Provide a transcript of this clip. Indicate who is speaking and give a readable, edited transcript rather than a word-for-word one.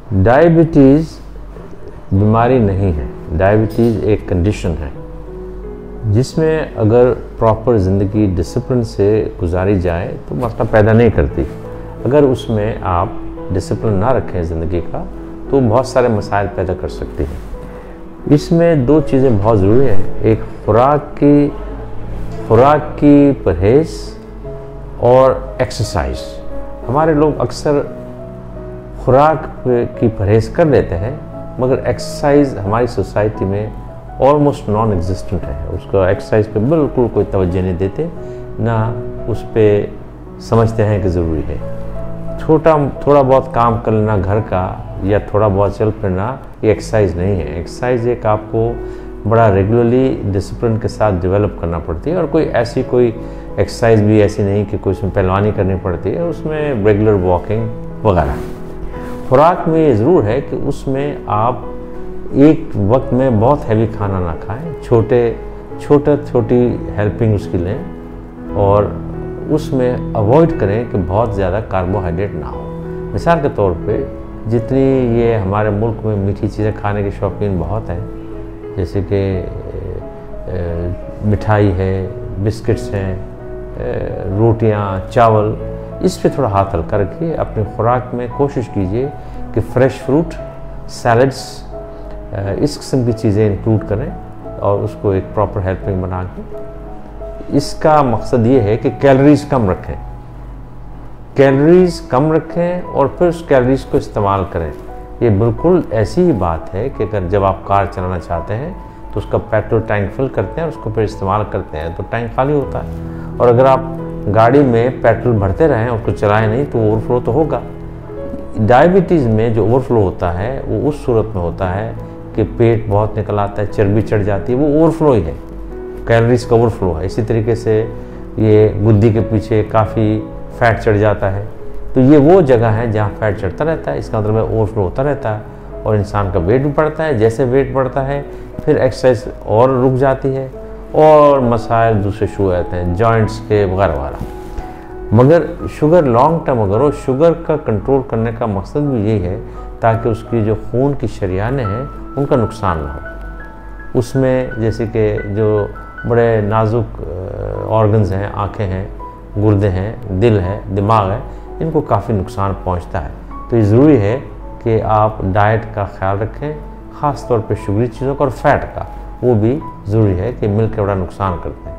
Speaker 1: Diabetes बीमारी नहीं है, डायबिटीज़ एक कंडीशन है जिसमें अगर प्रॉपर ज़िंदगी डिसिप्लिन से गुजारी जाए तो मसला पैदा नहीं करती। अगर उसमें आप डिसिप्लिन ना रखें ज़िंदगी का तो बहुत सारे मसाइल पैदा कर सकती है। इसमें दो चीज़ें बहुत ज़रूरी है, एक खुराक की परहेज़ और एक्सरसाइज। हमारे लोग अक्सर खुराक की परहेज़ कर लेते हैं मगर एक्सरसाइज हमारी सोसाइटी में ऑलमोस्ट नॉन एग्जिस्टेंट है। उसका एक्सरसाइज पे बिल्कुल कोई तवज्जो नहीं देते, ना उस पर समझते हैं कि ज़रूरी है। थोड़ा बहुत काम कर लेना घर का या थोड़ा बहुत चल फिरना ये एक्सरसाइज नहीं है। एक्सरसाइज एक आपको बड़ा रेगुलरली डिसिप्लिन के साथ डेवलप करना पड़ती है, और कोई एक्सरसाइज भी ऐसी नहीं कि कोई उसमें पहलवानी करनी पड़ती है, उसमें रेगुलर वॉकिंग वगैरह। खुराक में ये ज़रूर है कि उसमें आप एक वक्त में बहुत हैवी खाना ना खाएं, छोटी हेल्पिंग उसकी लें और उसमें अवॉइड करें कि बहुत ज़्यादा कार्बोहाइड्रेट ना हो। मिसाल के तौर पे जितनी ये हमारे मुल्क में मीठी चीज़ें खाने के शौकीन बहुत हैं, जैसे कि मिठाई है, बिस्किट्स हैं, रोटियां, चावल, इस पे थोड़ा हाथ हल्का रखिए। अपनी खुराक में कोशिश कीजिए कि फ्रेश फ्रूट, सैलड्स, इस किस्म की चीज़ें इंक्लूड करें और उसको एक प्रॉपर हेल्पिंग बना के। इसका मकसद ये है कि कैलोरीज़ कम रखें और फिर उस कैलोरीज़ को इस्तेमाल करें। ये बिल्कुल ऐसी ही बात है कि अगर जब आप कार चलाना चाहते हैं तो उसका पेट्रोल टैंक फिल करते हैं और उसको फिर इस्तेमाल करते हैं तो टैंक खाली होता है, और अगर आप गाड़ी में पेट्रोल भरते रहें उसको चलाएं नहीं तो ओवरफ्लो तो होगा। डायबिटीज़ में जो ओवरफ्लो होता है वो उस सूरत में होता है कि पेट बहुत निकल आता है, चर्बी चढ़ जाती है, वो ओवरफ्लो ही है, कैलोरीज़ का ओवरफ्लो है। इसी तरीके से ये गुद्दी के पीछे काफ़ी फैट चढ़ जाता है, तो ये वो जगह है जहाँ फैट चढ़ता रहता है, इसका मतलब ओवरफ्लो होता रहता है और इंसान का वेट भी बढ़ता है। जैसे वेट बढ़ता है फिर एक्सरसाइज और रुक जाती है और मसाइल दूसरे शुरू रहते हैं, जॉइंट्स के वगैरह। मगर शुगर लॉन्ग टर्म अगर हो, शुगर का कंट्रोल करने का मकसद भी यही है ताकि उसकी जो खून की शरियानें हैं उनका नुकसान ना हो। उसमें जैसे कि जो बड़े नाजुक ऑर्गन्स हैं, आँखें हैं, गुर्दे हैं, दिल है, दिमाग है, इनको काफ़ी नुकसान पहुंचता है। तो ये ज़रूरी है कि आप डाइट का ख्याल रखें, ख़ास तौर पे शुगरी चीज़ों का, और फैट का वो भी ज़रूरी है कि मिल के बड़ा नुकसान करते हैं।